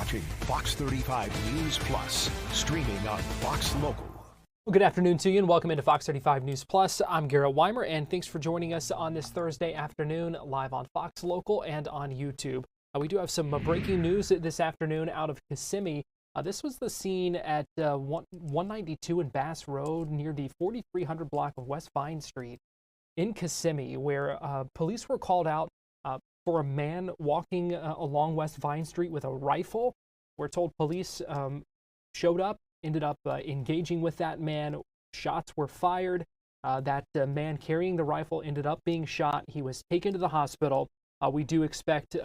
watching Fox 35 News Plus, streaming on Fox Local. Well, good afternoon to you and welcome into Fox 35 News Plus. I'm Garrett Wymer and thanks for joining us on this Thursday afternoon live on Fox Local and on YouTube. We do have some breaking news this afternoon out of Kissimmee. This was the scene at 192 and Bass Road near the 4300 block of West Vine Street in Kissimmee, where police were called out for a man walking along West Vine Street with a rifle. We're told police showed up, ended up engaging with that man. Shots were fired. That man carrying the rifle ended up being shot. He was taken to the hospital. We do expect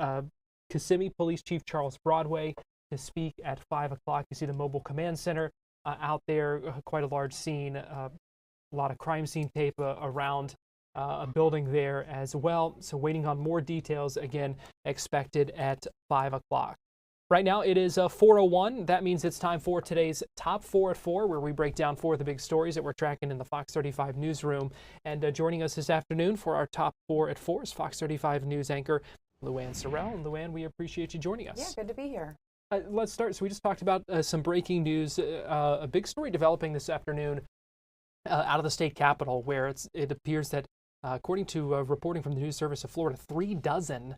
Kissimmee Police Chief Charles Broadway to speak at 5 o'clock. You see the mobile command center out there, quite a large scene, a lot of crime scene tape around a building there as well. So waiting on more details, again, expected at 5 o'clock. Right now it is 4:01. That means it's time for today's Top 4 at 4, where we break down 4 of the big stories that we're tracking in the Fox 35 newsroom. And joining us this afternoon for our Top 4 at 4 is Fox 35 News anchor LuAnne Sorrell. And LuAnne, we appreciate you joining us. Yeah, good to be here. Let's start. So we just talked about some breaking news, a big story developing this afternoon out of the state capitol, where it appears that, according to reporting from the News Service of Florida, 3 dozen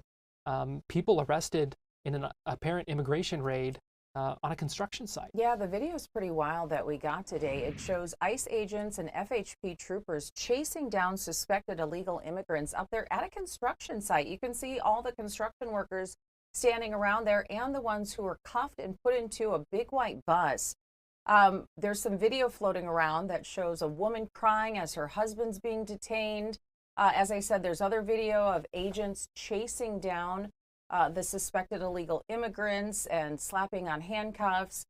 people arrested in an apparent immigration raid on a construction site. Yeah, the video is pretty wild that we got today. It shows ICE agents and FHP troopers chasing down suspected illegal immigrants up there at a construction site. You can see all the construction workers standing around there and the ones who were cuffed and put into a big white bus. There's some video floating around that shows a woman crying as her husband's being detained. As I said, there's other video of agents chasing down the suspected illegal immigrants and slapping on handcuffs.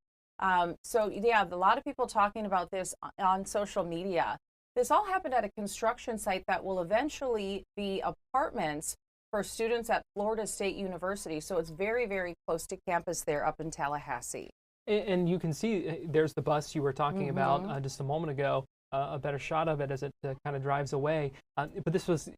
So yeah, a lot of people talking about this on social media. This all happened at a construction site that will eventually be apartments for students at Florida State University. So it's very, very close to campus there up in Tallahassee. And you can see there's the bus you were talking about just a moment ago, a better shot of it as it kind of drives away. But this was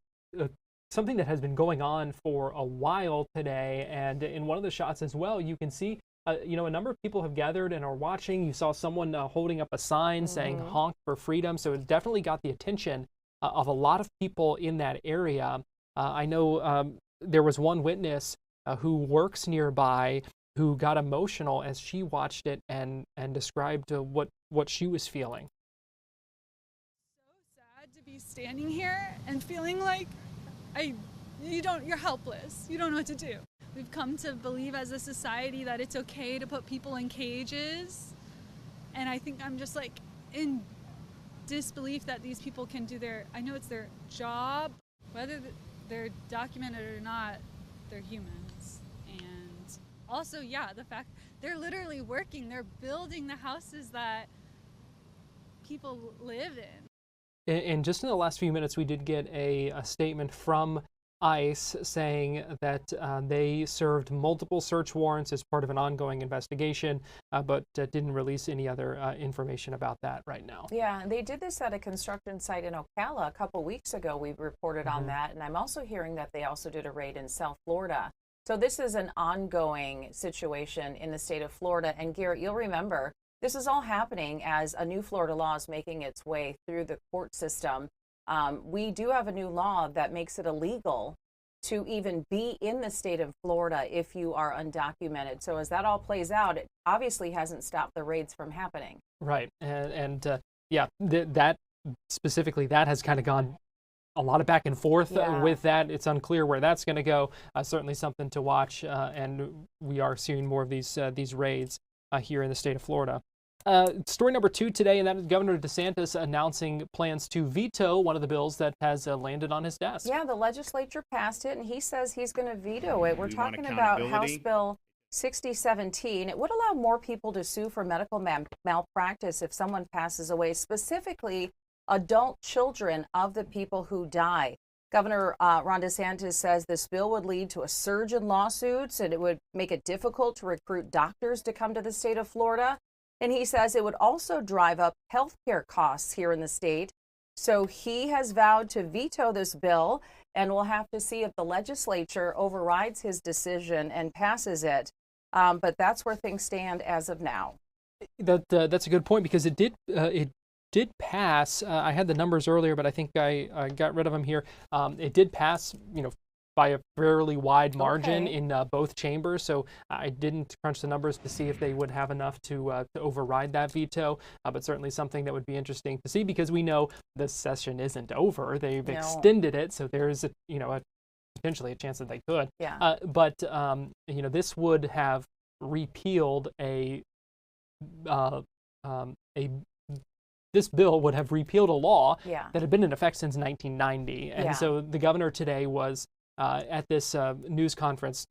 something that has been going on for a while today. And in one of the shots as well, you can see, a number of people have gathered and are watching. You saw someone holding up a sign saying honk for freedom. So it definitely got the attention of a lot of people in that area. I know there was one witness who works nearby who got emotional as she watched it and described what she was feeling. So sad to be standing here and feeling like you're helpless. You don't know what to do. We've come to believe as a society that it's okay to put people in cages. And I think I'm just like in disbelief that these people can do I know it's their job, whether they're documented or not, they're humans. And also, yeah, the fact they're literally working, they're building the houses that people live in. And just in the last few minutes, we did get a statement from ICE saying that they served multiple search warrants as part of an ongoing investigation, but didn't release any other information about that right now. Yeah, they did this at a construction site in Ocala a couple weeks ago. We reported on that, and I'm also hearing that they also did a raid in South Florida. So this is an ongoing situation in the state of Florida. And Garrett, you'll remember, this is all happening as a new Florida law is making its way through the court system. We do have a new law that makes it illegal to even be in the state of Florida if you are undocumented. So as that all plays out, it obviously hasn't stopped the raids from happening. Right. Yeah, that specifically, that has kind of gone a lot of back and forth with that. It's unclear where that's going to go. Certainly something to watch. And we are seeing more of these raids here in the state of Florida. Story number 2 today, and that is Governor DeSantis announcing plans to veto one of the bills that has landed on his desk. Yeah, the legislature passed it, and he says he's going to veto it. We're talking about House Bill 6017. It would allow more people to sue for medical malpractice if someone passes away, specifically adult children of the people who die. Governor Ron DeSantis says this bill would lead to a surge in lawsuits, and it would make it difficult to recruit doctors to come to the state of Florida. And he says it would also drive up health care costs here in the state. So he has vowed to veto this bill, and we'll have to see if the legislature overrides his decision and passes it. But that's where things stand as of now. That's a good point, because it did pass. I had the numbers earlier, but I think I got rid of them here. It did pass, by a fairly wide margin in both chambers. So I didn't crunch the numbers to see if they would have enough to override that veto. But certainly something that would be interesting to see, because we know the session isn't over. They've extended it, so there's potentially a chance that they could. Yeah. But this would have repealed this bill would have repealed a law that had been in effect since 1990. And so the governor today was at this news conference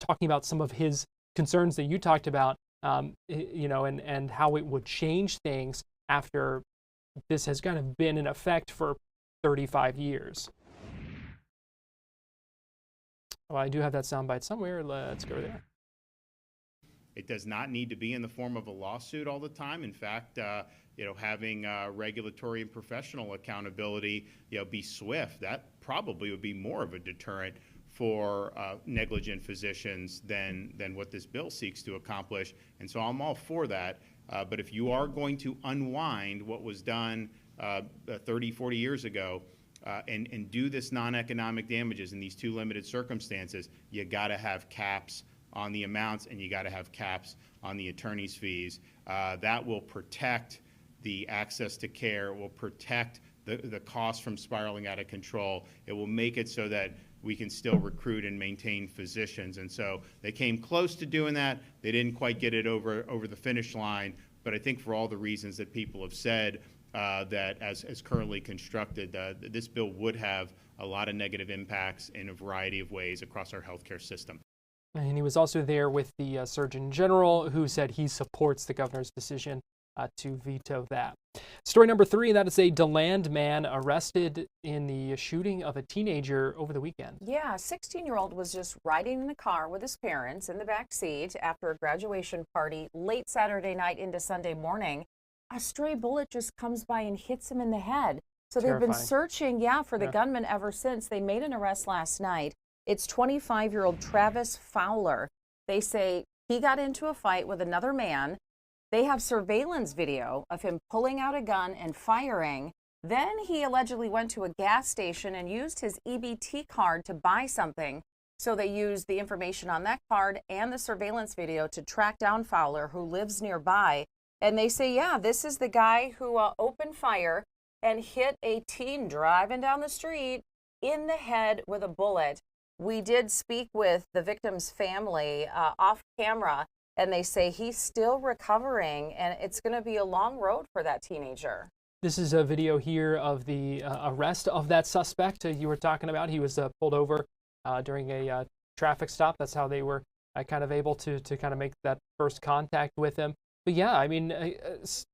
talking about some of his concerns that you talked about, and how it would change things after this has kind of been in effect for 35 years. Well, I do have that soundbite somewhere. Let's go there. It does not need to be in the form of a lawsuit all the time. In fact, having regulatory and professional accountability, be swift, that probably would be more of a deterrent for negligent physicians than what this bill seeks to accomplish. And so I'm all for that. But if you are going to unwind what was done 30, 40 years ago, and do this non-economic damages in these two limited circumstances, you got to have caps on the amounts, and you got to have caps on the attorney's fees. That will protect the access to care. It will protect the costs from spiraling out of control. It will make it so that we can still recruit and maintain physicians. And so they came close to doing that. They didn't quite get it over the finish line. But I think for all the reasons that people have said, that as currently constructed, this bill would have a lot of negative impacts in a variety of ways across our healthcare system. And he was also there with the Surgeon General, who said he supports the governor's decision to veto that. Story number 3, that is a DeLand man arrested in the shooting of a teenager over the weekend. Yeah, a 16-year-old was just riding in the car with his parents in the back seat after a graduation party late Saturday night into Sunday morning. A stray bullet just comes by and hits him in the head. So they've been searching, for the gunman ever since. They made an arrest last night. It's 25-year-old Travis Fowler. They say he got into a fight with another man. They have surveillance video of him pulling out a gun and firing. Then he allegedly went to a gas station and used his EBT card to buy something. So they used the information on that card and the surveillance video to track down Fowler, who lives nearby. And they say, this is the guy who opened fire and hit a teen driving down the street in the head with a bullet. We did speak with the victim's family off camera, and they say he's still recovering, and it's going to be a long road for that teenager. This is a video here of the arrest of that suspect you were talking about. He was pulled over during a traffic stop. That's how they were kind of able to kind of make that first contact with him. But I mean,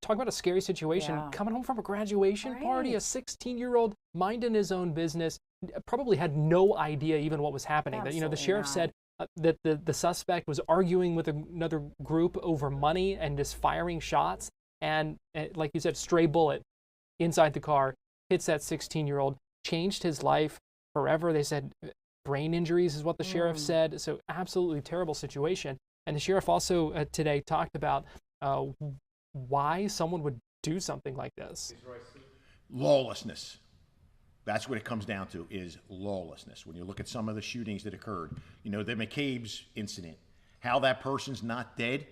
talk about a scary situation. Coming home from a graduation party, a 16-year-old minding his own business, probably had no idea even what was happening. Absolutely the sheriff said that the suspect was arguing with another group over money and just firing shots. And like you said, stray bullet inside the car hits that 16-year-old, changed his life forever. They said brain injuries is what the sheriff said. So absolutely terrible situation. And the sheriff also today talked about why someone would do something like this. Lawlessness. That's what it comes down to, is lawlessness. When you look at some of the shootings that occurred, the McCabe's incident, how that person's not dead,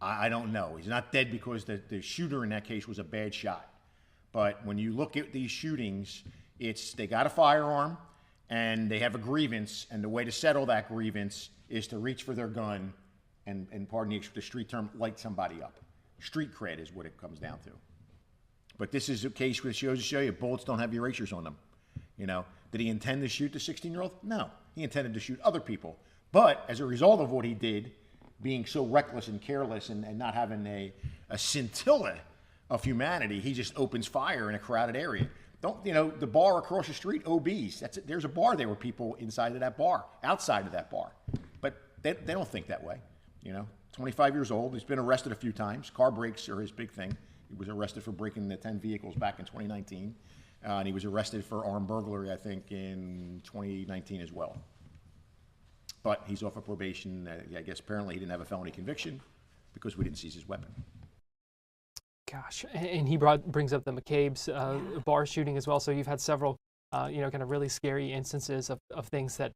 I don't know. He's not dead because the shooter in that case was a bad shot. But when you look at these shootings, they got a firearm and they have a grievance, and the way to settle that grievance is to reach for their gun and pardon the street term, light somebody up. Street cred is what it comes down to. But this is a case where it shows to show you bullets don't have erasers on them. Did he intend to shoot the 16-year-old? No, he intended to shoot other people. But as a result of what he did, being so reckless and careless and not having a scintilla of humanity, he just opens fire in a crowded area. The bar across the street, OB's, there's a bar there with people inside of that bar, outside of that bar. But they don't think that way. 25 years old, he's been arrested a few times. Car breaks are his big thing. He was arrested for breaking the 10 vehicles back in 2019. And he was arrested for armed burglary, I think, in 2019 as well. but he's off of probation. I guess apparently he didn't have a felony conviction because we didn't seize his weapon. Gosh, and he brings up the McCabe's bar shooting as well. So you've had several, kind of really scary instances of things that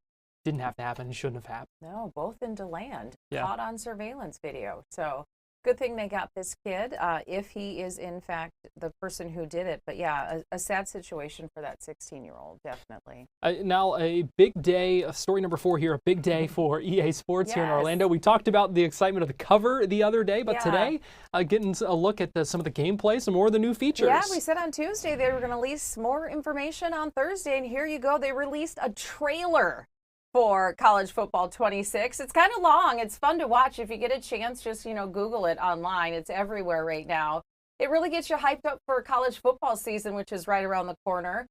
didn't have to happen and shouldn't have happened. No, both in DeLand, Yeah. caught on surveillance video. So good thing they got this kid, if he is in fact the person who did it. But yeah, a sad situation for that 16-year-old, definitely. Now, a big day, story number 4 here, a big day for EA Sports here in Yes. Orlando. We talked about the excitement of the cover the other day, but Yeah. today, getting a look at some of the gameplay, some more of the new features. Yeah, we said on Tuesday they were going to release more information on Thursday, and here you go. They released a trailer for College Football 26. It's kind of long. It's fun to watch. If you get a chance, just, Google it online. It's everywhere right now. It really gets you hyped up for college football season, which is right around the corner.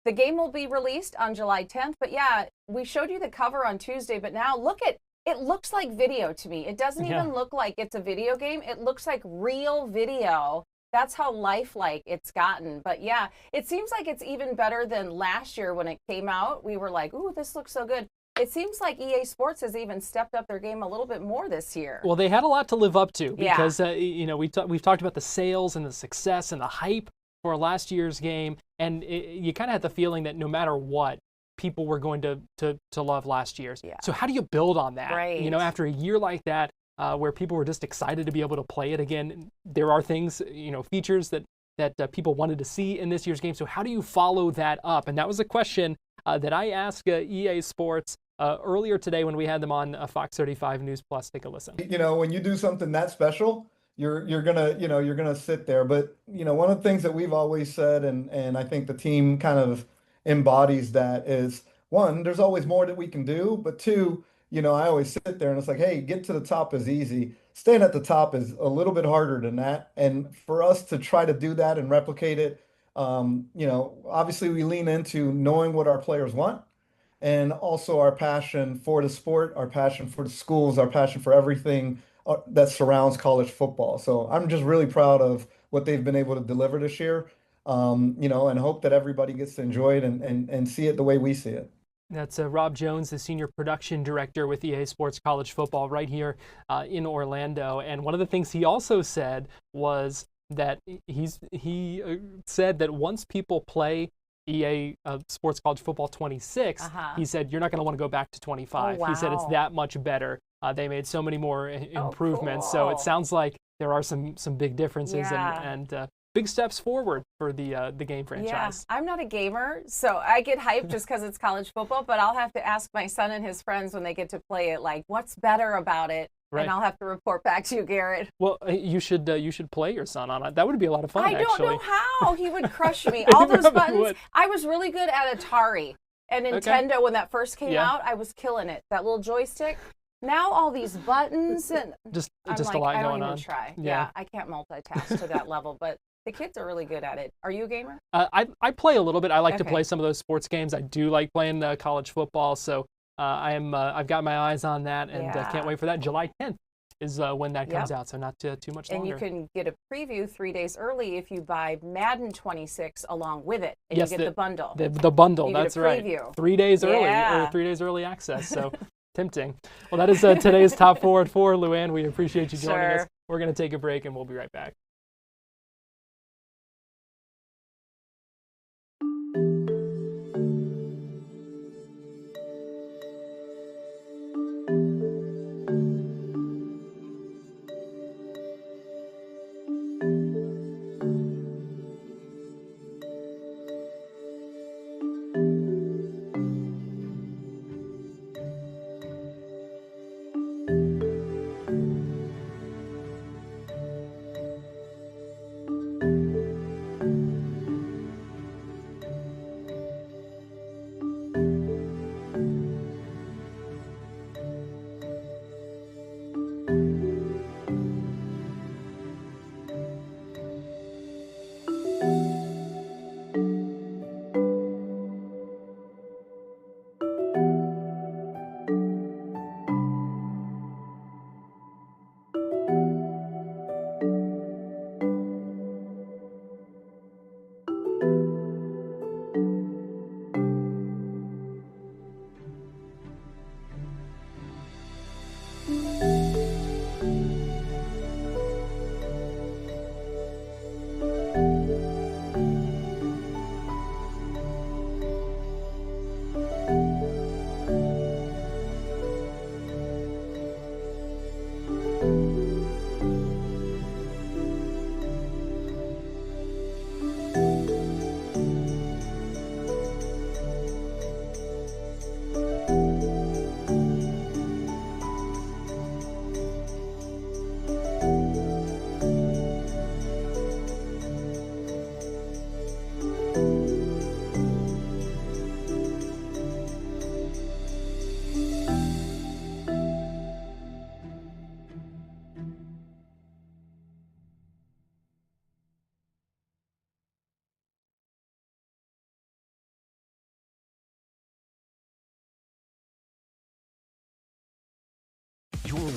The game will be released on July 10th. But yeah, we showed you the cover on Tuesday, but now look at it. Looks like video to me. It doesn't even look like it's a video game. It looks like real video. That's how lifelike it's gotten. But yeah, it seems like it's even better than last year when it came out. We were like, ooh, this looks so good. It seems like EA Sports has even stepped up their game a little bit more this year. Well, they had a lot to live up to Yeah. because, we've talked about the sales and the success and the hype for last year's game. And you kind of had the feeling that no matter what, people were going to love last year's. Yeah. So how do you build on that? Right. After a year like that, where people were just excited to be able to play it again, there are things, features that people wanted to see in this year's game. So how do you follow that up? And that was a question that I asked EA Sports earlier today when we had them on Fox 35 News Plus. Take a listen. When you do something that special, you're gonna sit there. But one of the things that we've always said, and I think the team kind of embodies that, is one, there's always more that we can do, but two, I always sit there and it's like, hey, get to the top is easy. Staying at the top is a little bit harder than that. And for us to try to do that and replicate it, obviously we lean into knowing what our players want, and also our passion for the sport, our passion for the schools, our passion for everything that surrounds college football. So I'm just really proud of what they've been able to deliver this year, and hope that everybody gets to enjoy it and see it the way we see it. That's Rob Jones, the senior production director with EA Sports College Football right here in Orlando. And one of the things he also said was that he said that once people play EA Sports College Football 26, he said you're not going to want to go back to 25. Oh, He said it's wow. that much better. They made so many more improvements. cool. So it sounds like there are some big differences Yeah. and big steps forward for the game Yeah, franchise. I'm not a gamer, so I get hyped just because it's college football, but I'll have to ask my son and his friends when they get to play it, like, what's better about it? Right. And I'll have to report back to you, Garrett. Well, you should play your son on it. That would be a lot of fun, I don't actually. know how he would crush me. He All those probably buttons. would. I was really good at Atari and Nintendo when that first came Yeah. out. I was killing it. That little joystick. Now all these buttons and Just I'm a like, lot I don't going even on. try. Yeah. I can't multitask to that level, but the kids are really good at it. Are you a gamer? I play a little bit. I like to Okay. play some of those sports games. I do like playing college football, so I've got my eyes on that, and Yeah. can't wait for that. July 10th is when that comes Yep. out, so not too much And longer. you can get a preview 3 days early if you buy Madden 26 along with it, and Yes, you get the bundle. The bundle, You get a that's right. preview. 3 days early, Yeah. or 3 days early access. So tempting. Well, that is today's top forward for LuAnne. We appreciate you joining us. Sure. We're going to take a break, and we'll be right back.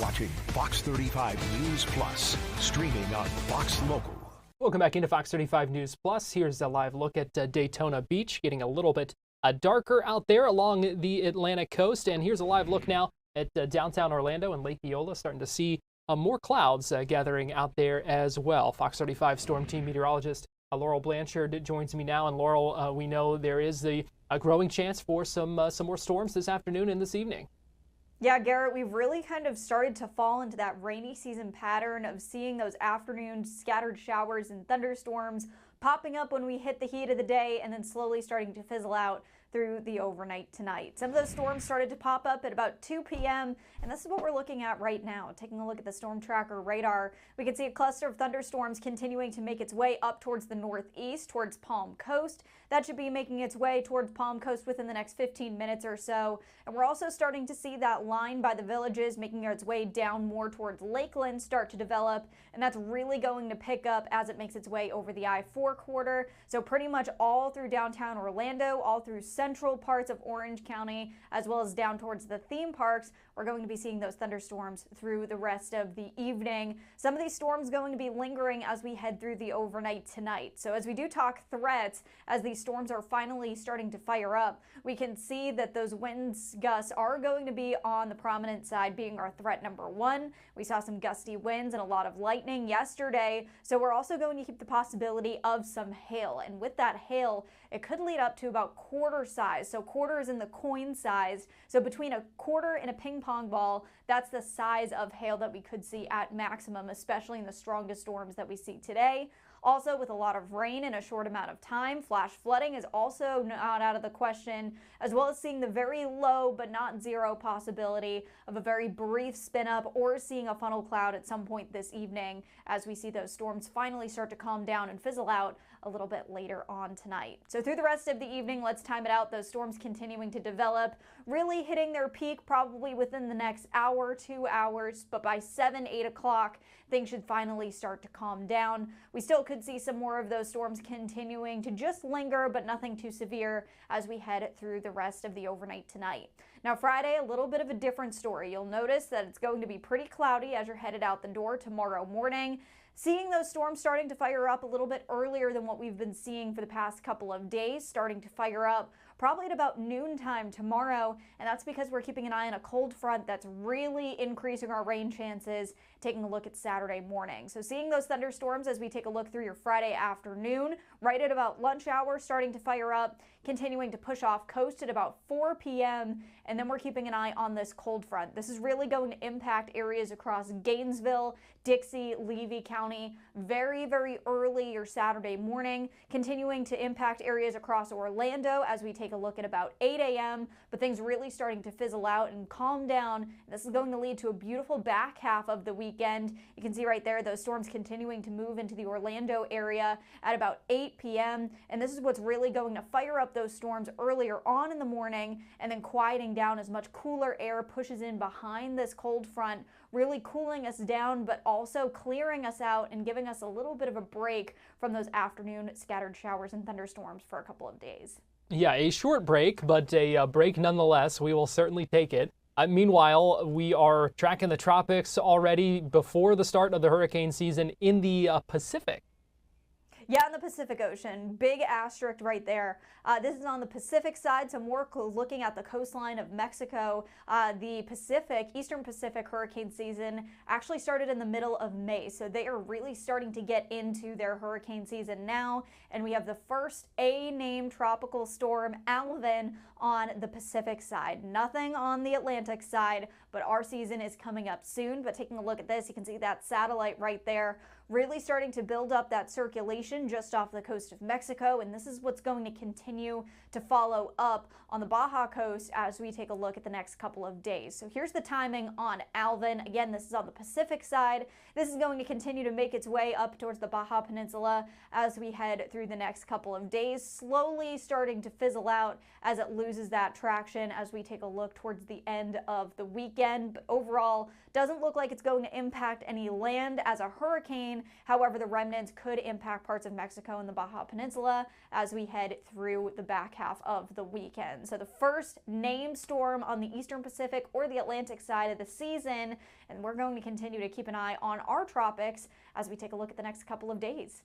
watching Fox 35 News Plus, streaming on Fox Local. Welcome back into Fox 35 News Plus. Here's a live look at Daytona Beach, getting a little bit darker out there along the Atlantic coast. And here's a live look now at downtown Orlando and Lake Eola, starting to see more clouds gathering out there as well. Fox 35 Storm Team meteorologist Laurel Blanchard joins me now. And Laurel, we know there is a growing chance for some more storms this afternoon and this evening. Yeah, Garrett, we've really kind of started to fall into that rainy season pattern of seeing those afternoon scattered showers and thunderstorms popping up when we hit the heat of the day and then slowly starting to fizzle out through the overnight tonight. Some of those storms started to pop up at about 2 p.m. and this is what we're looking at right now. Taking a look at the storm tracker radar, we can see a cluster of thunderstorms continuing to make its way up towards the northeast, towards Palm Coast. That should be making its way towards Palm Coast within the next 15 minutes or so. And we're also starting to see that line by the villages making its way down more towards Lakeland start to develop. And that's really going to pick up as it makes its way over the I-4 corridor. So pretty much all through downtown Orlando, all through central parts of Orange County, as well as down towards the theme parks, we're going to be seeing those thunderstorms through the rest of the evening. Some of these storms going to be lingering as we head through the overnight tonight. So as we do talk threats, as these storms are finally starting to fire up, we can see that those winds gusts are going to be on the prominent side, being our threat number one. We saw some gusty winds and a lot of lightning yesterday, so we're also going to keep the possibility of some hail. And with that hail, it could lead up to about quarter size. So quarter is in the coin size. So between a quarter and a ping pong ball, that's the size of hail that we could see at maximum, especially in the strongest storms that we see today. Also, with a lot of rain in a short amount of time, flash flooding is also not out of the question, as well as seeing the very low but not zero possibility of a very brief spin up or seeing a funnel cloud at some point this evening as we see those storms finally start to calm down and fizzle out a little bit later on tonight. So through the rest of the evening, let's time it out. Those storms continuing to develop, really hitting their peak probably within the next hour, 2 hours, but by 7, 8 o'clock, things should finally start to calm down. We still could see some more of those storms continuing to just linger, but nothing too severe as we head through the rest of the overnight tonight. Now Friday, a little bit of a different story. You'll notice that it's going to be pretty cloudy as you're headed out the door tomorrow morning. Seeing those storms starting to fire up a little bit earlier than what we've been seeing for the past couple of days, starting to fire up probably at about noontime tomorrow, and that's because we're keeping an eye on a cold front that's really increasing our rain chances, taking a look at Saturday morning. So seeing those thunderstorms as we take a look through your Friday afternoon, right at about lunch hour, starting to fire up, continuing to push off coast at about 4 p.m., and then we're keeping an eye on this cold front. This is really going to impact areas across Gainesville, Dixie, Levy County, very, very early your Saturday morning, continuing to impact areas across Orlando as we take a look at about 8 a.m., but things really starting to fizzle out and calm down. This is going to lead to a beautiful back half of the weekend. You can see right there those storms continuing to move into the Orlando area at about 8 p.m., and this is what's really going to fire up those storms earlier on in the morning and then quieting down as much cooler air pushes in behind this cold front, really cooling us down, but also clearing us out and giving us a little bit of a break from those afternoon scattered showers and thunderstorms for a couple of days. Yeah, a short break, but a break nonetheless. We will certainly take it. Meanwhile, we are tracking the tropics already before the start of the hurricane season in the Pacific. Yeah, in the Pacific Ocean, big asterisk right there. This is on the Pacific side, so more looking at the coastline of Mexico. The Pacific, Eastern Pacific hurricane season actually started in the middle of May, so they are really starting to get into their hurricane season now, and we have the first A-named tropical storm, Alvin, on the Pacific side. Nothing on the Atlantic side, but our season is coming up soon. But taking a look at this, you can see that satellite right there, really starting to build up that circulation just off the coast of Mexico, and this is what's going to continue to follow up on the Baja coast as we take a look at the next couple of days. So here's the timing on Alvin. Again, this is on the Pacific side. This is going to continue to make its way up towards the Baja Peninsula as we head through the next couple of days, slowly starting to fizzle out as it loses that traction as we take a look towards the end of the weekend. But overall, doesn't look like it's going to impact any land as a hurricane, However, the remnants could impact parts of Mexico and the Baja Peninsula as we head through the back half of the weekend. So the first named storm on the Eastern Pacific or the Atlantic side of the season, and we're going to continue to keep an eye on our tropics as we take a look at the next couple of days.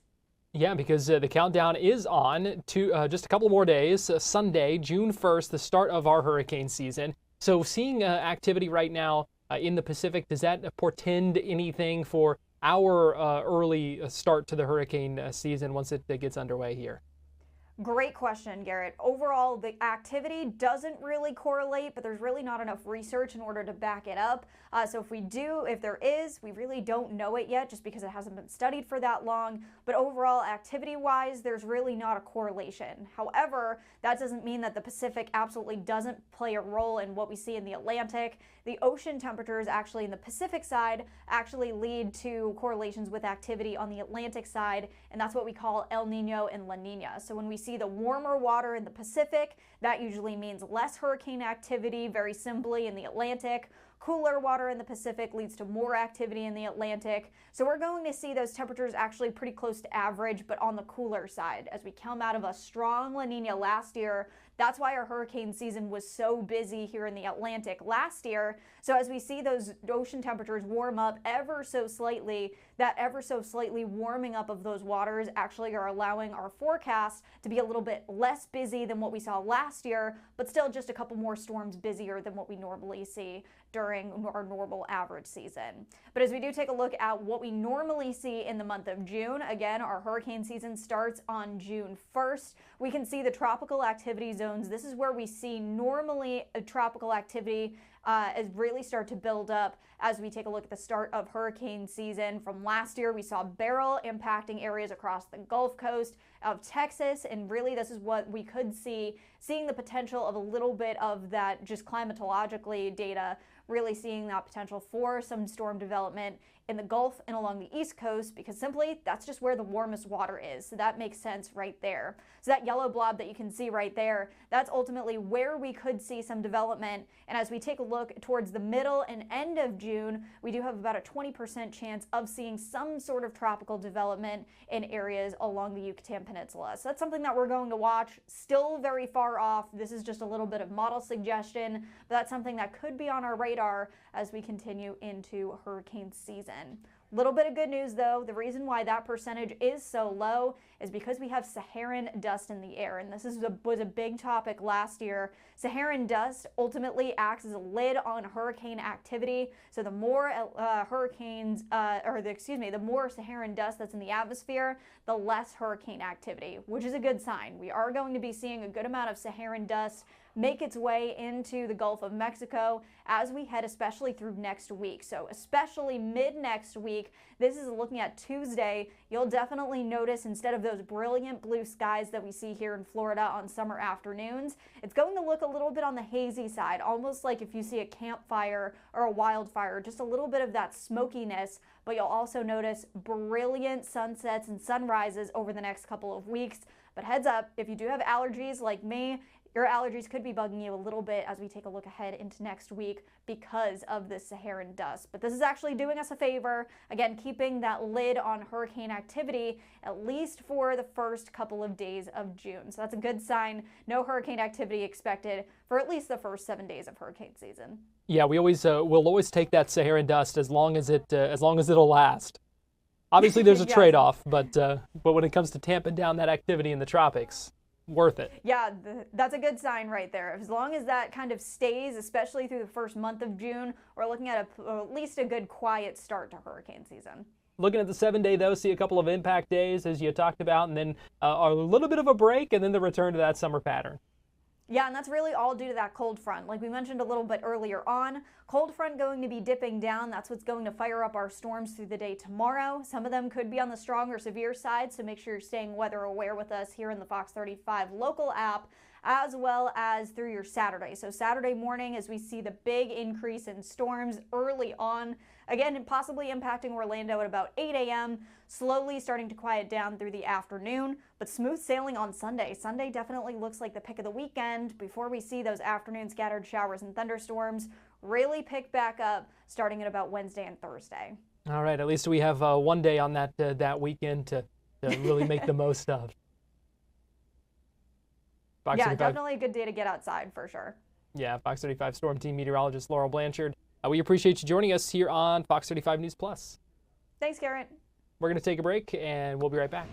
Yeah, because the countdown is on to just a couple more days. Sunday, June 1st, the start of our hurricane season. So seeing activity right now in the Pacific, does that portend anything for our early start to the hurricane season once it gets underway here? Great question, Garrett. Overall, the activity doesn't really correlate, but there's really not enough research in order to back it up. So if there is, we really don't know it yet just because it hasn't been studied for that long. But overall, activity-wise, there's really not a correlation. However, that doesn't mean that the Pacific absolutely doesn't play a role in what we see in the Atlantic. The ocean temperatures actually in the Pacific side actually lead to correlations with activity on the Atlantic side, and that's what we call El Nino and La Nina. So when we see the warmer water in the Pacific, that usually means less hurricane activity, very simply in the Atlantic. Cooler water in the Pacific leads to more activity in the Atlantic. So we're going to see those temperatures actually pretty close to average, but on the cooler side. As we come out of a strong La Nina last year, that's why our hurricane season was so busy here in the Atlantic last year. So as we see those ocean temperatures warm up ever so slightly, that ever so slightly warming up of those waters actually are allowing our forecast to be a little bit less busy than what we saw last year, but still just a couple more storms busier than what we normally see during our normal average season. But as we do take a look at what we normally see in the month of June, again, our hurricane season starts on June 1st. We can see the tropical activity zones. This is where we see normally a tropical activity really start to build up as we take a look at the start of hurricane season. From last year, we saw Beryl impacting areas across the Gulf Coast of Texas, and really this is what we could see, seeing the potential of a little bit of that just climatologically data, really seeing that potential for some storm development in the Gulf and along the East Coast, because simply that's just where the warmest water is. So that makes sense right there. So that yellow blob that you can see right there, that's ultimately where we could see some development. And as we take a look towards the middle and end of June, we do have about a 20% chance of seeing some sort of tropical development in areas along the Yucatan Peninsula. So that's something that we're going to watch. Still very far off. This is just a little bit of model suggestion, but that's something that could be on our radar as we continue into hurricane season. Little bit of good news though, the reason why that percentage is so low is because we have Saharan dust in the air, and this was a big topic last year. Saharan dust ultimately acts as a lid on hurricane activity, so the more the more Saharan dust that's in the atmosphere, the less hurricane activity, which is a good sign. We are going to be seeing a good amount of Saharan dust make its way into the Gulf of Mexico as we head especially through next week. So especially mid next week, this is looking at Tuesday, you'll definitely notice instead of those brilliant blue skies that we see here in Florida on summer afternoons, it's going to look a little bit on the hazy side, almost like if you see a campfire or a wildfire, just a little bit of that smokiness, but you'll also notice brilliant sunsets and sunrises over the next couple of weeks. But heads up, if you do have allergies like me, your allergies could be bugging you a little bit as we take a look ahead into next week because of the Saharan dust. But this is actually doing us a favor, again, keeping that lid on hurricane activity at least for the first couple of days of June. So that's a good sign. No hurricane activity expected for at least the first 7 days of hurricane season. Yeah, we'll always take that Saharan dust as long as it'll last. Obviously, there's a Yes. trade-off, but when it comes to tamping down that activity in the tropics, worth it. Yeah, that's a good sign right there. As long as that kind of stays, especially through the first month of June, we're looking at at least a good quiet start to hurricane season. Looking at the 7-day, though, see a couple of impact days, as you talked about, and then a little bit of a break, and then the return to that summer pattern. Yeah, and that's really all due to that cold front. Like we mentioned a little bit earlier on, cold front going to be dipping down. That's what's going to fire up our storms through the day tomorrow. Some of them could be on the strong or severe side, so make sure you're staying weather aware with us here in the Fox 35 local app, as well as through your Saturday. So Saturday morning, as we see the big increase in storms early on, again, possibly impacting Orlando at about 8 a.m., slowly starting to quiet down through the afternoon, but smooth sailing on Sunday. Sunday definitely looks like the pick of the weekend before we see those afternoon scattered showers and thunderstorms really pick back up starting at about Wednesday and Thursday. All right, at least we have one day on that weekend to really make the most of. Fox Yeah, 35. definitely a good day to get outside for sure. Yeah, Fox 35 Storm Team meteorologist Laurel Blanchard. We appreciate you joining us here on Fox 35 News Plus. Thanks, Garrett. We're going to take a break, and we'll be right back.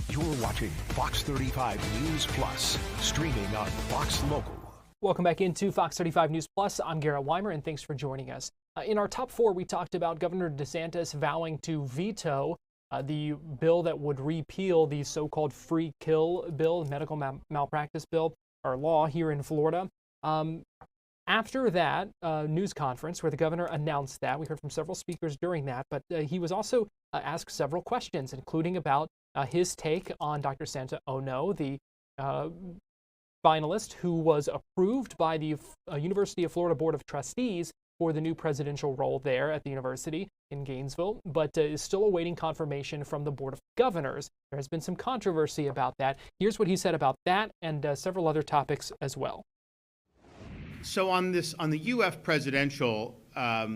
You're watching Fox 35 News Plus, streaming on Fox Local. Welcome back into Fox 35 News Plus. I'm Garrett Wymer, and thanks for joining us. In our top four, we talked about Governor DeSantis vowing to veto the bill that would repeal the so-called free kill bill, medical malpractice bill, or law here in Florida. After that news conference where the governor announced that, we heard from several speakers during that, but he was also asked several questions, including about his take on Dr. Santa Ono, the finalist who was approved by the University of Florida Board of Trustees for the new presidential role there at the university in Gainesville, but is still awaiting confirmation from the Board of Governors. There has been some controversy about that. Here's what he said about that and several other topics as well. So on the UF presidential, I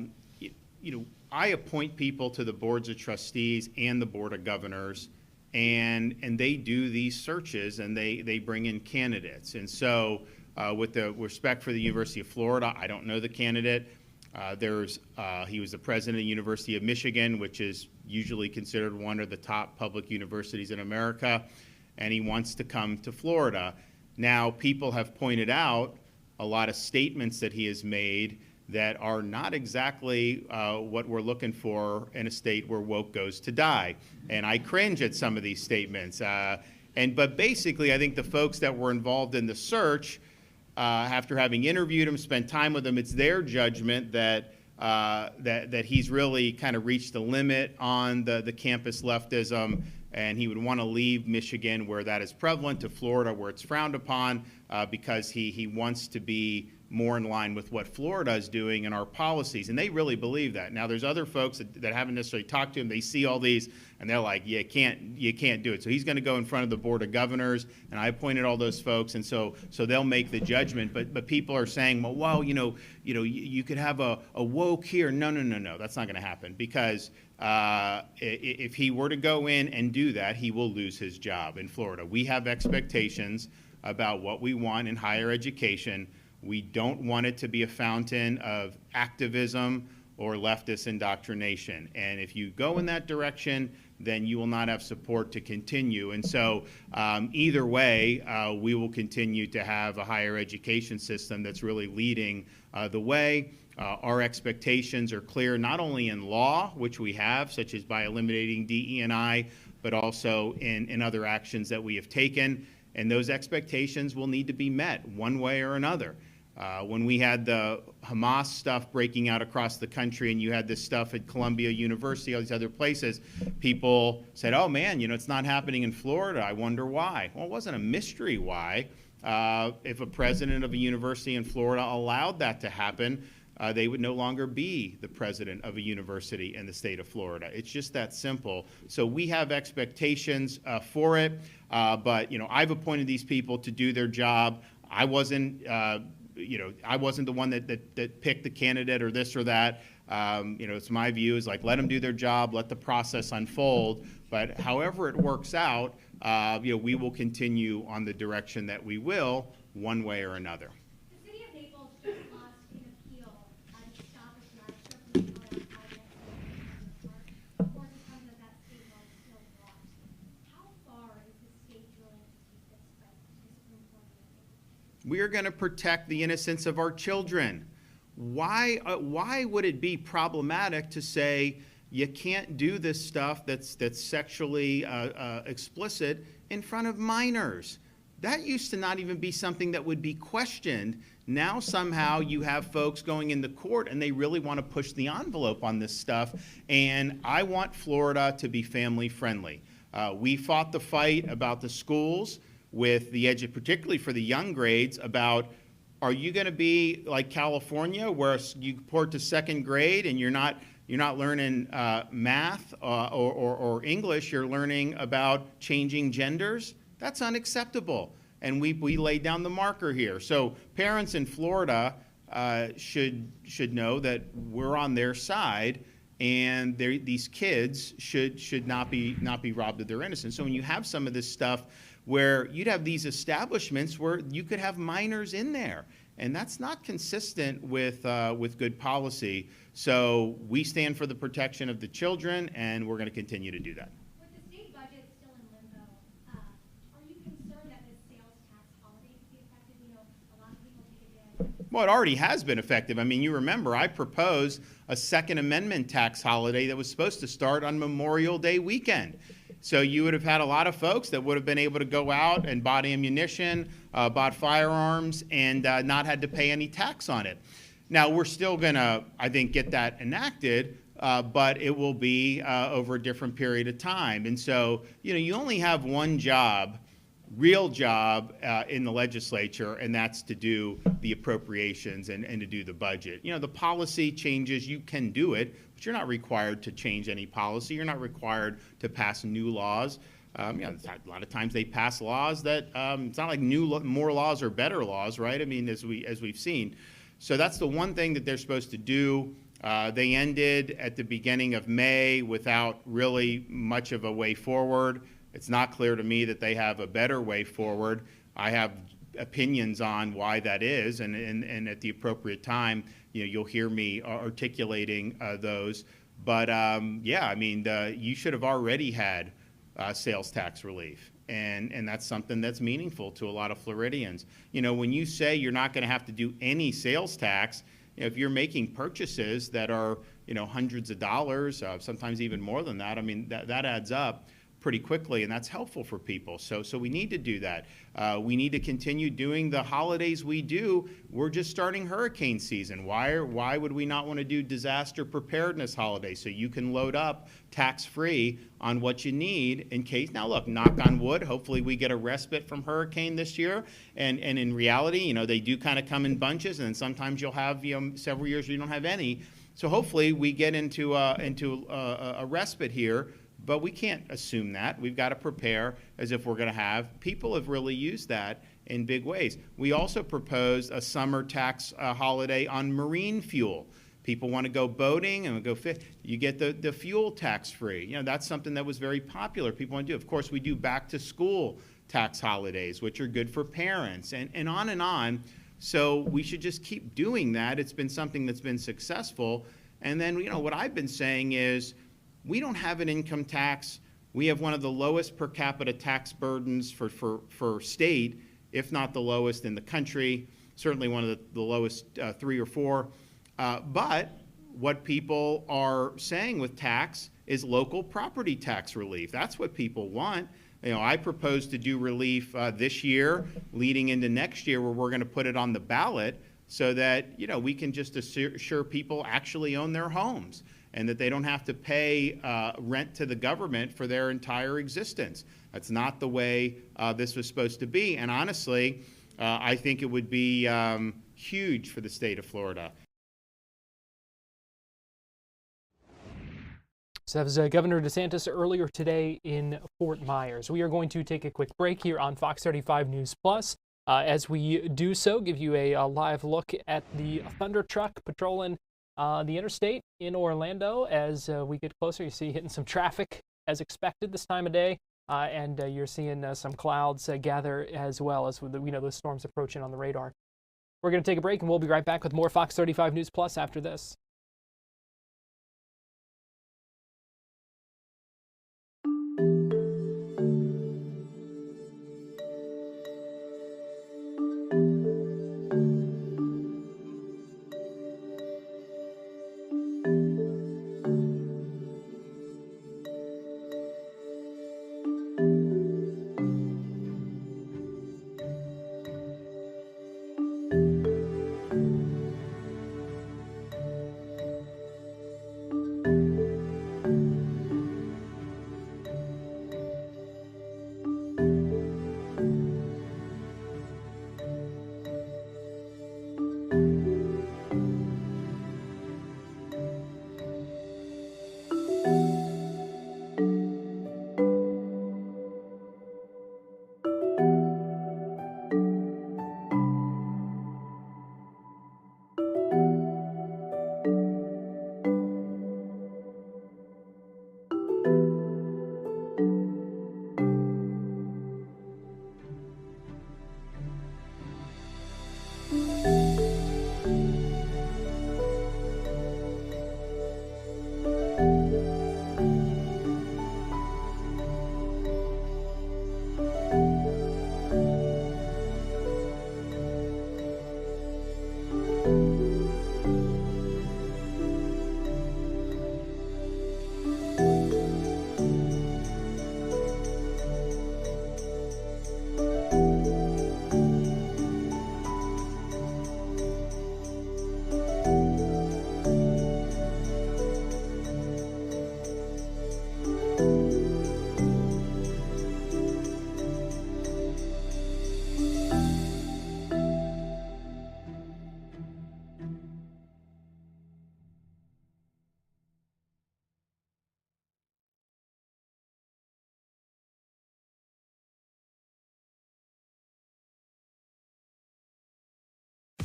appoint people to the boards of trustees and the Board of Governors, and they do these searches and they bring in candidates. And so with the respect for the University of Florida, I don't know the candidate. He was the president of the University of Michigan, which is usually considered one of the top public universities in America, and he wants to come to Florida. Now, people have pointed out a lot of statements that he has made that are not exactly what we're looking for in a state where woke goes to die. And I cringe at some of these statements. But basically, I think the folks that were involved in the search, after having interviewed him, spent time with him, it's their judgment that he's really kind of reached the limit on the campus leftism, and he would want to leave Michigan, where that is prevalent, to Florida, where it's frowned upon, because he wants to be more in line with what Florida is doing in our policies. And they really believe that. Now, there's other folks that haven't necessarily talked to him. They see all these, and they're like, you can't do it. So he's going to go in front of the Board of Governors, and I appointed all those folks, and so they'll make the judgment. But people are saying, well, you could have a woke here. No, that's not going to happen, because if he were to go in and do that, he will lose his job in Florida. We have expectations about what we want in higher education. We don't want it to be a fountain of activism or leftist indoctrination. And if you go in that direction, then you will not have support to continue. And so either way, we will continue to have a higher education system that's really leading the way. Our expectations are clear, not only in law, which we have, such as by eliminating DE&I, but also in other actions that we have taken. And those expectations will need to be met one way or another. When we had the Hamas stuff breaking out across the country and you had this stuff at Columbia University, all these other places, people said, oh man, it's not happening in Florida. I wonder why. Well, it wasn't a mystery why. If a president of a university in Florida allowed that to happen, they would no longer be the president of a university in the state of Florida. It's just that simple. So we have expectations for it, but I've appointed these people to do their job. I wasn't the one that picked the candidate or this or that. It's my view is like, let them do their job, let the process unfold. But however it works out, we will continue on the direction that we will, one way or another. The city of Naples just lost an appeal to stop a drag strip from going on Of course, it comes that that state law is still blocked. How far is the state willing to take this fight to the Supreme Court? We are going to protect the innocence of our children. Why would it be problematic to say you can't do this stuff that's sexually explicit in front of minors? That used to not even be something that would be questioned. Now somehow you have folks going into court and they really want to push the envelope on this stuff. And I want Florida to be family friendly. We fought the fight about the schools with the edge, particularly for the young grades, about, are you going to be like California where you report to second grade and you're not learning math or English, you're learning about changing genders? That's unacceptable. And we laid down the marker here. So parents in Florida should know that we're on their side, and these kids should not be robbed of their innocence. So when you have some of this stuff where you'd have these establishments where you could have minors in there, and that's not consistent with good policy. So we stand for the protection of the children, and we're going to continue to do that. With the state budget still in limbo, are you concerned that this sales tax holiday could be effective? A lot of people take advantage. Well, it already has been effective. I mean, you remember I proposed a Second Amendment tax holiday that was supposed to start on Memorial Day weekend. So you would have had a lot of folks that would have been able to go out and bought ammunition, bought firearms, and not had to pay any tax on it. Now, we're still going to, I think, get that enacted, but it will be over a different period of time. And so, you only have one job, real job in the legislature, and that's to do the appropriations and to do the budget. The policy changes, you can do it, but you're not required to change any policy. You're not required to pass new laws. A lot of times they pass laws that it's not like more laws or better laws, right? I mean, as we've seen. So that's the one thing that they're supposed to do. They ended at the beginning of May without really much of a way forward. It's not clear to me that they have a better way forward. I have opinions on why that is, and at the appropriate time, you'll hear me articulating those. But you should have already had sales tax relief, and that's something that's meaningful to a lot of Floridians. When you say you're not going to have to do any sales tax, if you're making purchases that are hundreds of dollars, sometimes even more than that, I mean that adds up pretty quickly, and that's helpful for people. So we need to do that. We need to continue doing the holidays we do. We're just starting hurricane season. Why would we not want to do disaster preparedness holidays so you can load up tax-free on what you need in case? Now look, knock on wood, hopefully we get a respite from hurricane this year. And in reality, they do kind of come in bunches, and then sometimes you'll have several years where you don't have any. So hopefully we get into a respite here. But we can't assume that. We've got to prepare as if we're going to have. People have really used that in big ways. We also proposed a summer tax holiday on marine fuel. People want to go boating and go fish. You get the fuel tax free. That's something that was very popular. People want to do. Of course, we do back to school tax holidays, which are good for parents, and on and on. So we should just keep doing that. It's been something that's been successful. And then, what I've been saying is, we don't have an income tax We have one of the lowest per capita tax burdens for state, if not the lowest in the country, certainly one of the lowest 3 or 4. But what people are saying with tax is local property tax relief. That's what people want. You know, I propose to do relief this year, leading into next year, where we're going to put it on the ballot so that, you know, we can just assure people actually own their homes and that they don't have to pay rent to the government for their entire existence. That's not the way this was supposed to be. And honestly, I think it would be huge for the state of Florida. So that was Governor DeSantis earlier today in Fort Myers. We are going to take a quick break here on Fox 35 News Plus. As we do so, give you a live look at the Thunder truck patrolling the interstate in Orlando. As we get closer, you see hitting some traffic as expected this time of day, and you're seeing some clouds gather as well as those storms approaching on the radar. We're going to take a break, and we'll be right back with more Fox 35 News Plus after this.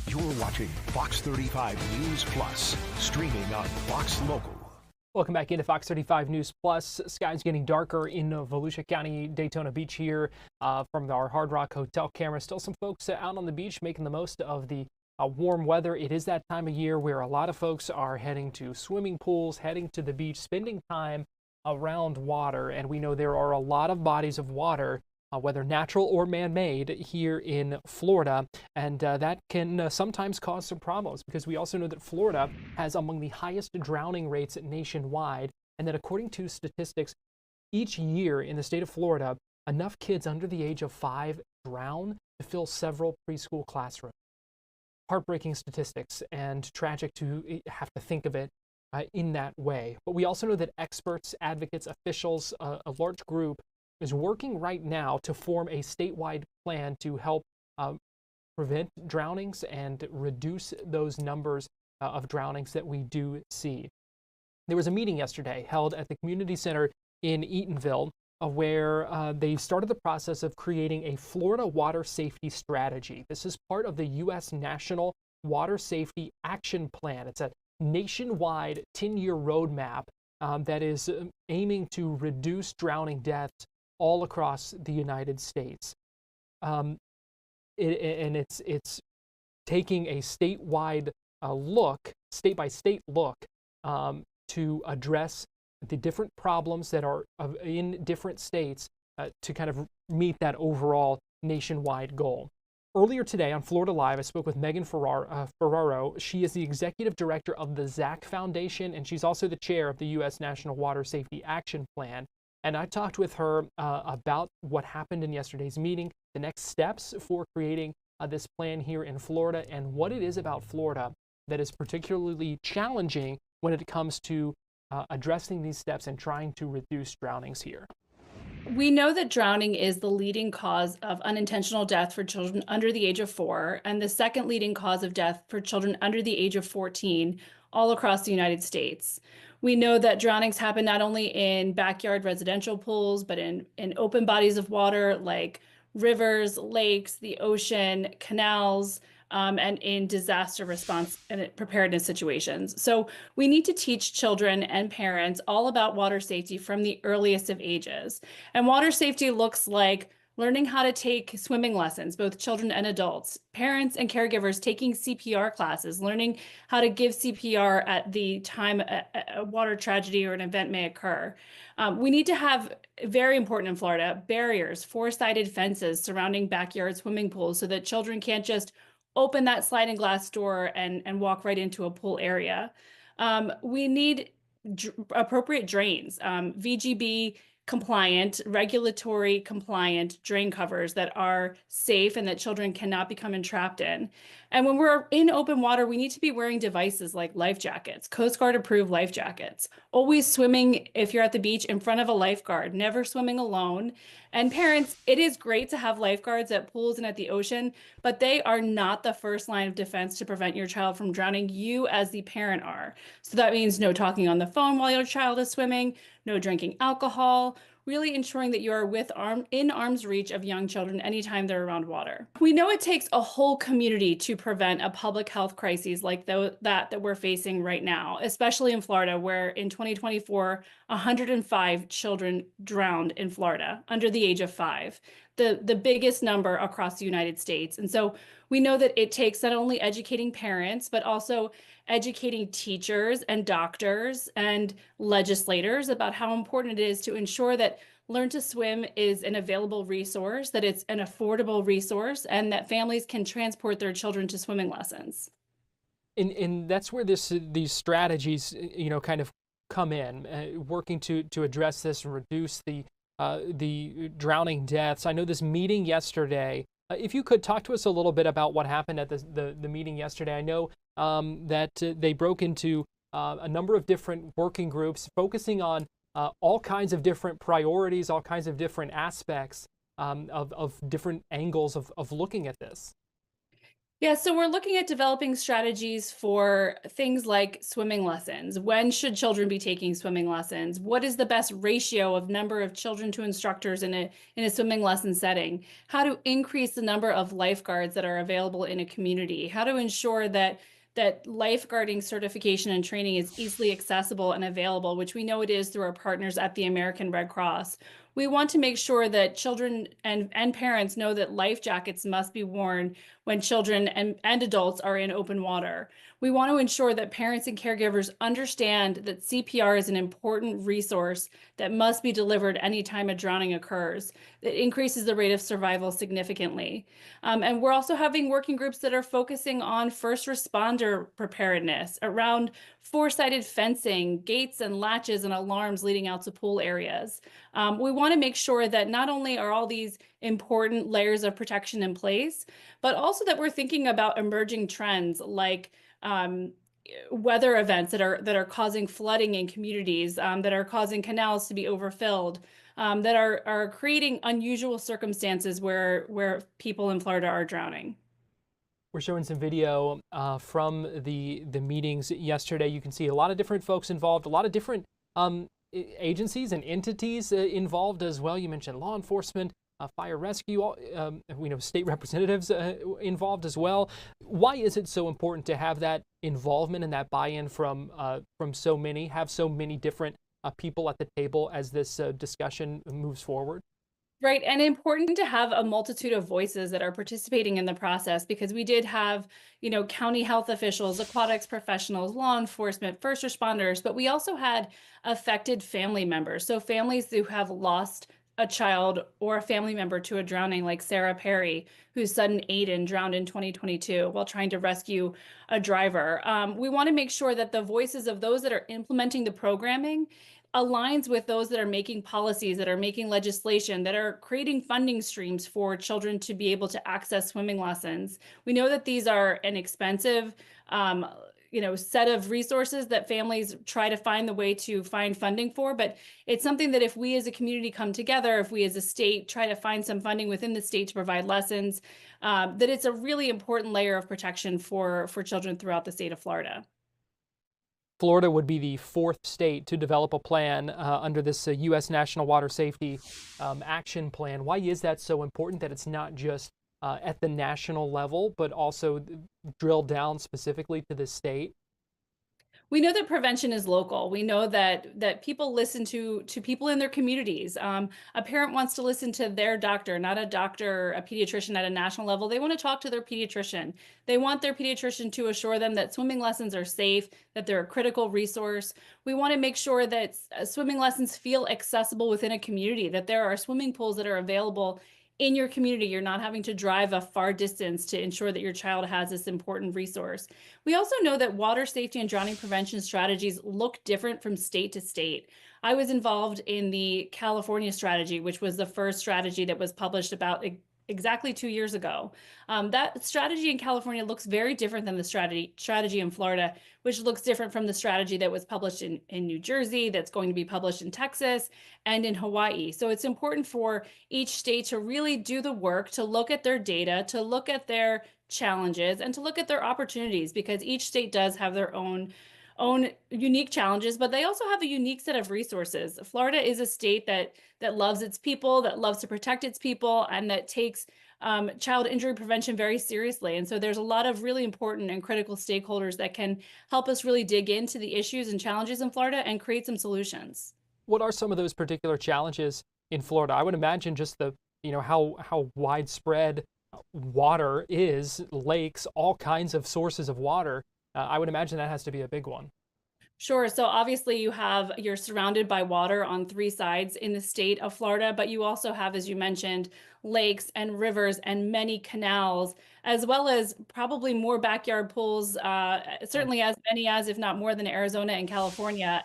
You're watching Fox 35 News Plus, streaming on Fox Local. Welcome back into Fox 35 News Plus. Skies getting darker in Volusia County, Daytona Beach here from our Hard Rock Hotel camera. Still some folks out on the beach making the most of the warm weather. It is that time of year where a lot of folks are heading to swimming pools, heading to the beach, spending time around water. And we know there are a lot of bodies of water, whether natural or man-made, here in Florida, and that can sometimes cause some problems, because we also know that Florida has among the highest drowning rates nationwide, and that according to statistics, each year in the state of Florida, enough kids under the age of 5 drown to fill several preschool classrooms. Heartbreaking statistics, and tragic to have to think of it in that way. But we also know that experts, advocates, officials, a large group is working right now to form a statewide plan to help prevent drownings and reduce those numbers of drownings that we do see. There was a meeting yesterday held at the community center in Eatonville where they started the process of creating a Florida water safety strategy. This is part of the U.S. National Water Safety Action Plan. It's a nationwide 10-year roadmap that is aiming to reduce drowning deaths all across the United States. And it's taking a statewide look, state-by-state look, to address the different problems that are in different states to kind of meet that overall nationwide goal. Earlier today on Florida Live, I spoke with Megan Ferraro. She is the executive director of the ZAC Foundation, and she's also the chair of the U.S. National Water Safety Action Plan. And I talked with her about what happened in yesterday's meeting, the next steps for creating this plan here in Florida, and what it is about Florida that is particularly challenging when it comes to addressing these steps and trying to reduce drownings here. We know that drowning is the leading cause of unintentional death for children under the age of 4, and the second leading cause of death for children under the age of 14 all across the United States. We know that drownings happen not only in backyard residential pools, but in open bodies of water like rivers, lakes, the ocean, canals, and in disaster response and preparedness situations. So we need to teach children and parents all about water safety from the earliest of ages. And water safety looks like learning how to take swimming lessons, both children and adults, parents and caregivers taking CPR classes, learning how to give CPR at the time a water tragedy or an event may occur. We need to have, very important in Florida, barriers, four-sided fences surrounding backyard swimming pools so that children can't just open that sliding glass door and walk right into a pool area. We need appropriate drains, VGB compliant, regulatory compliant drain covers that are safe and that children cannot become entrapped in. And when we're in open water, we need to be wearing devices like life jackets, Coast Guard approved life jackets, always swimming if you're at the beach in front of a lifeguard, never swimming alone. And parents, it is great to have lifeguards at pools and at the ocean, but they are not the first line of defense to prevent your child from drowning. You as the parent are. So that means no talking on the phone while your child is swimming, no drinking alcohol, really ensuring that you are in arm's reach of young children anytime they're around water. We know it takes a whole community to prevent a public health crisis like that we're facing right now, especially in Florida, where in 2024, 105 children drowned in Florida under the age of 5, the biggest number across the United States. And so we know that it takes not only educating parents, but also educating teachers and doctors and legislators about how important it is to ensure that Learn to Swim is an available resource, that it's an affordable resource, and that families can transport their children to swimming lessons. And that's where these strategies, kind of come in, working to address this and reduce the drowning deaths. I know this meeting yesterday. If you could talk to us a little bit about what happened at the meeting yesterday. I know that they broke into a number of different working groups focusing on all kinds of different priorities, all kinds of different aspects of different angles of looking at this. Yeah, so we're looking at developing strategies for things like swimming lessons. When should children be taking swimming lessons? What is the best ratio of number of children to instructors in a swimming lesson setting? How to increase the number of lifeguards that are available in a community? How to ensure that lifeguarding certification and training is easily accessible and available, which we know it is through our partners at the American Red Cross. We want to make sure that children and parents know that life jackets must be worn when children and adults are in open water. We want to ensure that parents and caregivers understand that CPR is an important resource that must be delivered anytime a drowning occurs. It increases the rate of survival significantly. And we're also having working groups that are focusing on first responder preparedness around four-sided fencing, gates and latches and alarms leading out to pool areas. We want to make sure that not only are all these important layers of protection in place, but also that we're thinking about emerging trends like weather events that are causing flooding in communities, that are causing canals to be overfilled, that are creating unusual circumstances where people in Florida are drowning. We're showing some video from the meetings yesterday. You can see a lot of different folks involved, a lot of different agencies and entities involved as well. You mentioned law enforcement, fire rescue, we know state representatives involved as well. Why is it so important to have that involvement and that buy-in from so many, have so many different people at the table as this discussion moves forward? Right, and important to have a multitude of voices that are participating in the process because we did have, county health officials, aquatics professionals, law enforcement, first responders, but we also had affected family members. So families who have lost a child or a family member to a drowning, like Sarah Perry, whose son Aiden drowned in 2022 while trying to rescue a driver. We want to make sure that the voices of those that are implementing the programming aligns with those that are making policies, that are making legislation, that are creating funding streams for children to be able to access swimming lessons. We know that these are an expensive, set of resources that families try to find the way to find funding for, but it's something that if we as a community come together, if we as a state try to find some funding within the state to provide lessons, that it's a really important layer of protection for children throughout the state of Florida. Florida would be the fourth state to develop a plan under this U.S. National Water Safety Action Plan. Why is that so important that it's not just at the national level, but also drilled down specifically to the state? We know that prevention is local. We know that people listen to people in their communities. A parent wants to listen to their doctor, not a doctor, a pediatrician at a national level. They want to talk to their pediatrician. They want their pediatrician to assure them that swimming lessons are safe, that they're a critical resource. We want to make sure that swimming lessons feel accessible within a community, that there are swimming pools that are available in your community. You're not having to drive a far distance to ensure that your child has this important resource. We also know that water safety and drowning prevention strategies look different from state to state. I was involved in the California strategy, which was the first strategy that was published about exactly 2 years ago. That strategy in California looks very different than the strategy in Florida, which looks different from the strategy that was published in New Jersey, that's going to be published in Texas and in Hawaii. So it's important for each state to really do the work, to look at their data, to look at their challenges, and to look at their opportunities, because each state does have their own unique challenges, but they also have a unique set of resources. Florida is a state that loves its people, that loves to protect its people, and that takes child injury prevention very seriously. And so there's a lot of really important and critical stakeholders that can help us really dig into the issues and challenges in Florida and create some solutions. What are some of those particular challenges in Florida? I would imagine just how widespread water is, lakes, all kinds of sources of water. I would imagine that has to be a big one. Sure. So obviously you're surrounded by water on 3 sides in the state of Florida, but you also have, as you mentioned, lakes and rivers and many canals, as well as probably more backyard pools, certainly as many as, if not more than Arizona and California.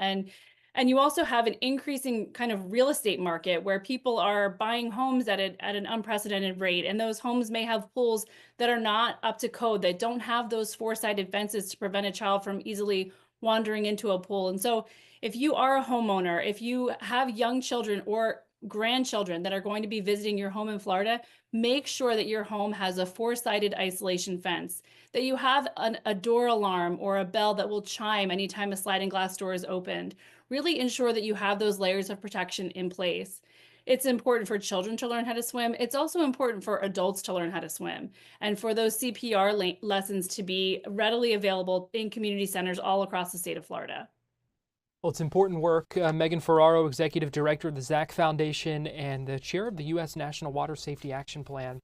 And you also have an increasing kind of real estate market where people are buying homes at an unprecedented rate. And those homes may have pools that are not up to code, that don't have those 4-sided fences to prevent a child from easily wandering into a pool. And so if you are a homeowner, if you have young children or grandchildren that are going to be visiting your home in Florida, make sure that your home has a 4-sided isolation fence, that you have a door alarm or a bell that will chime anytime a sliding glass door is opened. Really ensure that you have those layers of protection in place. It's important for children to learn how to swim. It's also important for adults to learn how to swim, and for those CPR lessons to be readily available in community centers all across the state of Florida. Well, it's important work. Megan Ferraro, Executive Director of the Zach Foundation and the Chair of the U.S. National Water Safety Action Plan.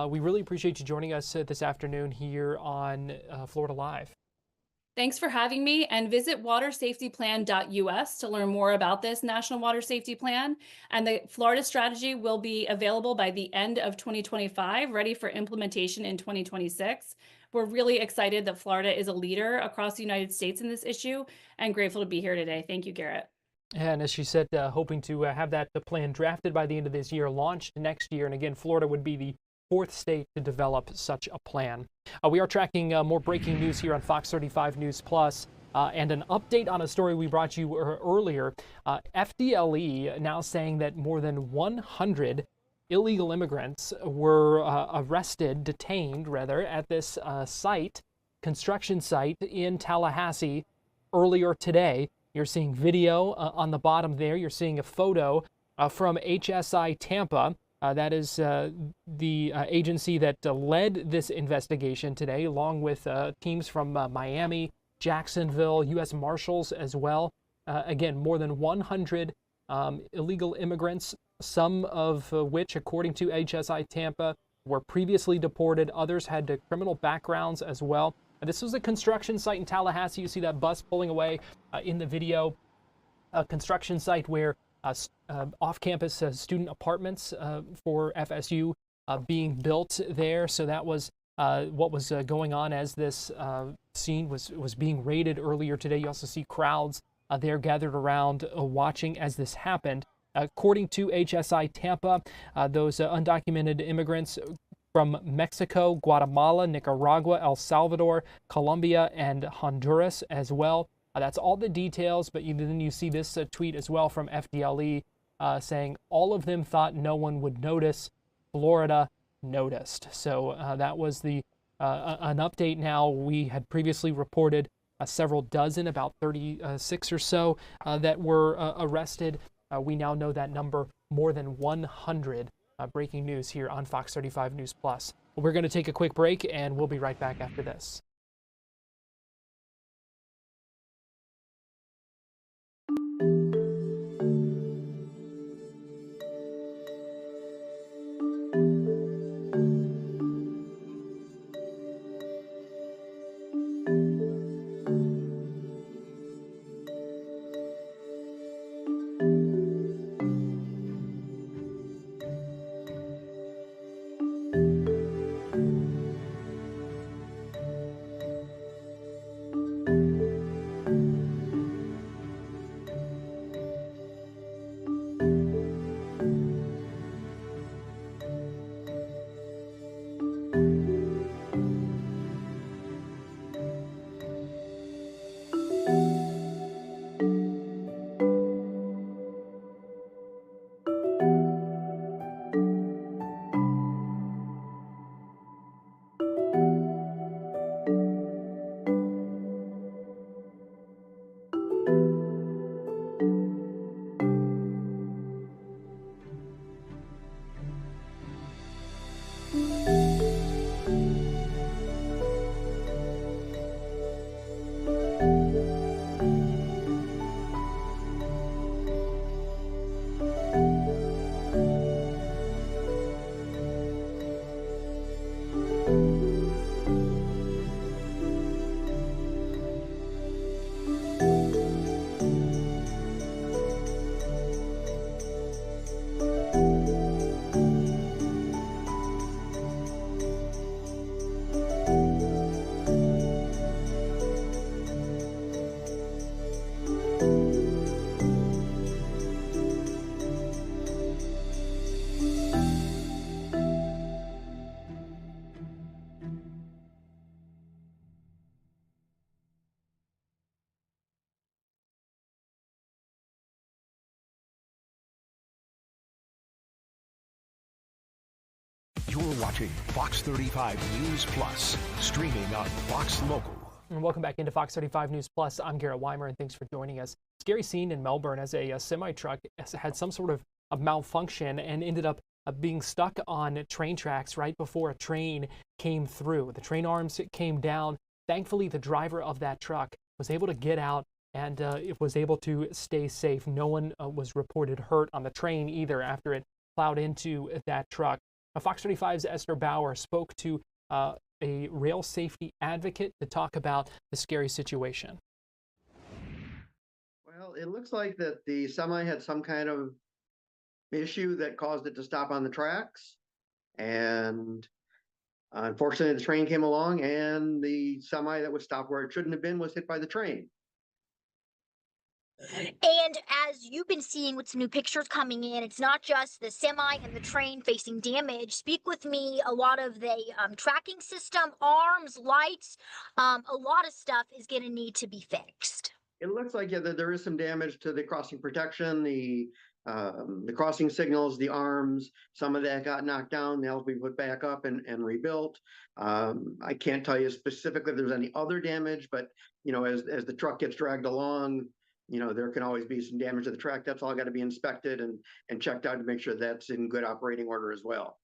We really appreciate you joining us this afternoon here on Florida Live. Thanks for having me, and visit watersafetyplan.us to learn more about this National Water Safety Plan. And the Florida strategy will be available by the end of 2025, ready for implementation in 2026. We're really excited that Florida is a leader across the United States in this issue, and grateful to be here today. Thank you, Garrett. And as she said, hoping to have that plan drafted by the end of this year, launched next year. And again, Florida would be the 4th state to develop such a plan. We are tracking more breaking news here on Fox 35 News Plus, and an update on a story we brought you earlier. FDLE now saying that more than 100 illegal immigrants were detained at this construction site in Tallahassee earlier today. You're seeing video on the bottom there. You're seeing a photo from HSI Tampa. That is the agency that led this investigation today, along with teams from Miami, Jacksonville, U.S. Marshals as well. Again, more than 100 illegal immigrants some of which, according to HSI Tampa, were previously deported. Others had criminal backgrounds as well. This was a construction site in Tallahassee. You see that bus pulling away in the video. A construction site where off-campus student apartments for FSU being built there. So that was what was going on as this scene was being raided earlier today. You also see crowds there gathered around watching as this happened. According to HSI Tampa, those undocumented immigrants from Mexico, Guatemala, Nicaragua, El Salvador, Colombia, and Honduras as well. That's all the details, but then you see this tweet as well from FDLE saying all of them thought no one would notice. Florida noticed. So that was an update now. We had previously reported several dozen, about 36 or so, that were arrested. We now know that number more than 100. Breaking news here on Fox 35 News Plus. We're going to take a quick break, and we'll be right back after this. You're watching Fox 35 News Plus, streaming on Fox Local. And welcome back into Fox 35 News Plus. I'm Garrett Wymer, and thanks for joining us. Scary scene in Melbourne as a semi-truck had some sort of malfunction and ended up being stuck on train tracks right before a train came through. The train arms came down. Thankfully, the driver of that truck was able to get out and it was able to stay safe. No one was reported hurt on the train either after it plowed into that truck. Fox 35's Esther Bauer spoke to a rail safety advocate to talk about the scary situation. Well, it looks like that the semi had some kind of issue that caused it to stop on the tracks. And unfortunately, the train came along and the semi that was stopped where it shouldn't have been was hit by the train. And as you've been seeing with some new pictures coming in, it's not just the semi and the train facing damage. Speak with me, a lot of the tracking system, arms, lights, a lot of stuff is going to need to be fixed. It looks like that there is some damage to the crossing protection, the crossing signals, the arms. Some of that got knocked down. They'll be put back up and rebuilt. I can't tell you specifically if there's any other damage, but as the truck gets dragged along, there can always be some damage to the track. That's all got to be inspected and checked out to make sure that's in good operating order as well.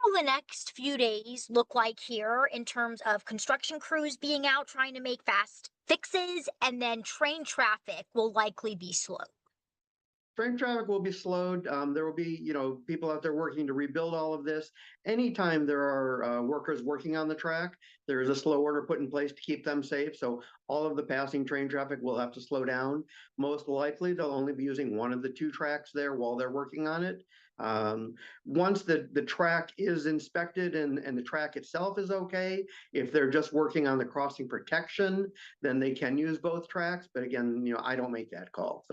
What will the next few days look like here in terms of construction crews being out trying to make fast fixes, and then train traffic will likely be slow? Train traffic will be slowed. There will be, people out there working to rebuild all of this. Anytime there are workers working on the track, there is a slow order put in place to keep them safe. So all of the passing train traffic will have to slow down. Most likely, they'll only be using one of the two tracks there while they're working on it. Once the track is inspected and the track itself is okay, if they're just working on the crossing protection, then they can use both tracks. But again, I don't make that call.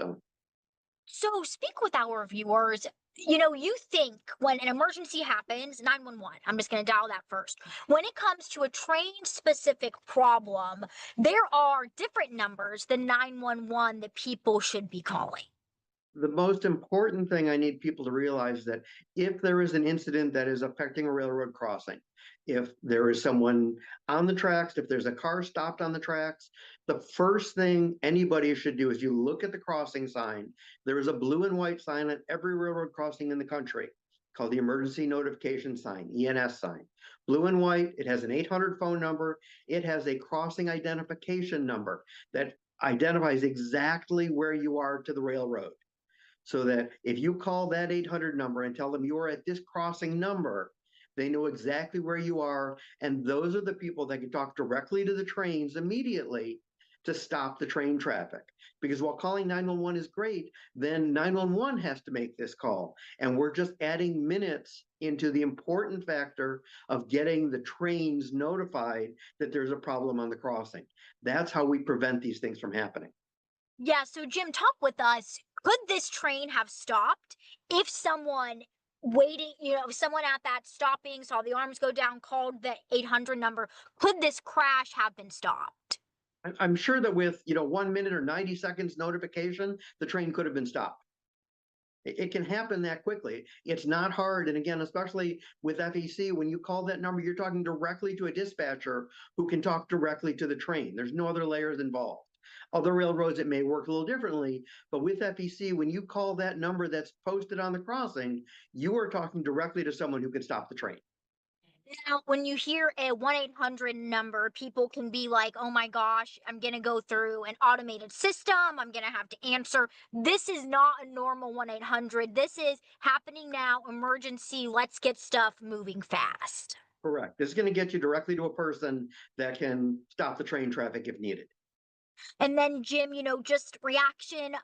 So speak with our viewers. You think when an emergency happens, 911, I'm just going to dial that first. When it comes to a train specific problem, there are different numbers than 911 that people should be calling. The most important thing I need people to realize that if there is an incident that is affecting a railroad crossing, if there is someone on the tracks, if there's a car stopped on the tracks, the first thing anybody should do is you look at the crossing sign. There is a blue and white sign at every railroad crossing in the country called the emergency notification sign, ENS sign. Blue and white, it has an 800 phone number. It has a crossing identification number that identifies exactly where you are to the railroad. So that if you call that 800 number and tell them you're at this crossing number, they know exactly where you are. And those are the people that can talk directly to the trains immediately to stop the train traffic. Because while calling 911 is great, then 911 has to make this call. And we're just adding minutes into the important factor of getting the trains notified that there's a problem on the crossing. That's how we prevent these things from happening. Yeah, so Jim, talk with us. Could this train have stopped if someone someone at that stopping saw the arms go down, called the 800 number? Could this crash have been stopped? I'm sure that with 1 minute or 90 seconds notification, the train could have been stopped. It can happen that quickly. It's not hard. And again, especially with FEC, when you call that number, you're talking directly to a dispatcher who can talk directly to the train. There's no other layers involved. Other railroads, it may work a little differently, but with FEC, when you call that number that's posted on the crossing, you are talking directly to someone who can stop the train. Now, when you hear a 1-800 number, people can be like, oh my gosh, I'm going to go through an automated system. I'm going to have to answer. This is not a normal 1-800. This is happening now, emergency, let's get stuff moving fast. Correct. This is going to get you directly to a person that can stop the train traffic if needed. And then, Jim, just reaction.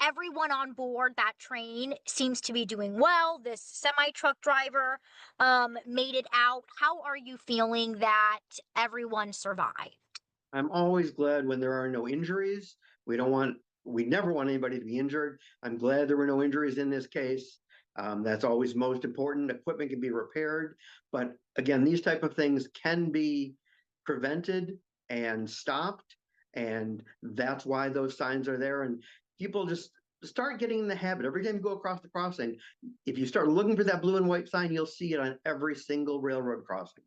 Everyone on board that train seems to be doing well. This semi-truck driver made it out. How are you feeling that everyone survived? I'm always glad when there are no injuries. We never want anybody to be injured. I'm glad there were no injuries in this case. That's always most important. Equipment can be repaired. But again, these type of things can be prevented and stopped. And that's why those signs are there. And people just start getting in the habit. Every time you go across the crossing, if you start looking for that blue and white sign, you'll see it on every single railroad crossing.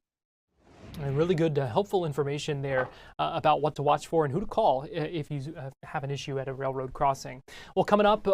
And really good, helpful information there about what to watch for and who to call if you have an issue at a railroad crossing. Well, coming up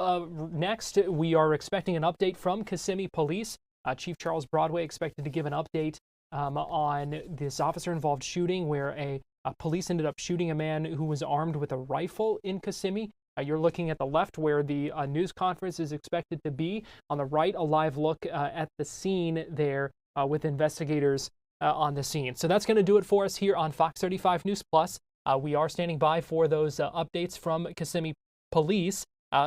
next, we are expecting an update from Kissimmee Police. Chief Charles Broadway expected to give an update on this officer-involved shooting where police ended up shooting a man who was armed with a rifle in Kissimmee. You're looking at the left where the news conference is expected to be. On the right, a live look at the scene there with investigators on the scene. So that's going to do it for us here on Fox 35 News Plus. We are standing by for those updates from Kissimmee Police.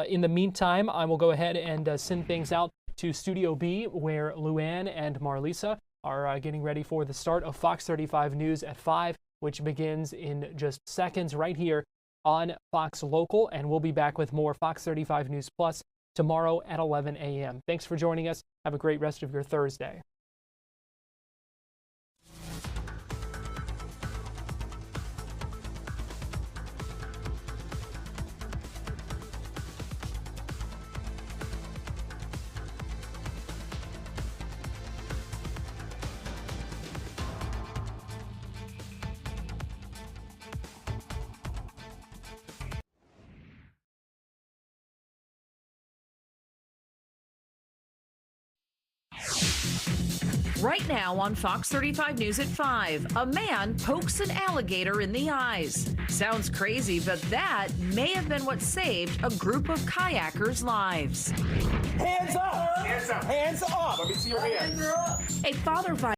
In the meantime, I will go ahead and send things out to Studio B, where LuAnne and Marlisa are getting ready for the start of Fox 35 News at 5, which begins in just seconds right here on Fox Local. And we'll be back with more Fox 35 News Plus tomorrow at 11 a.m. Thanks for joining us. Have a great rest of your Thursday. Right now on Fox 35 News at 5, a man pokes an alligator in the eyes. Sounds crazy, but that may have been what saved a group of kayakers' lives. Hands up! Hands up! Hands up! Let me see your hands. A father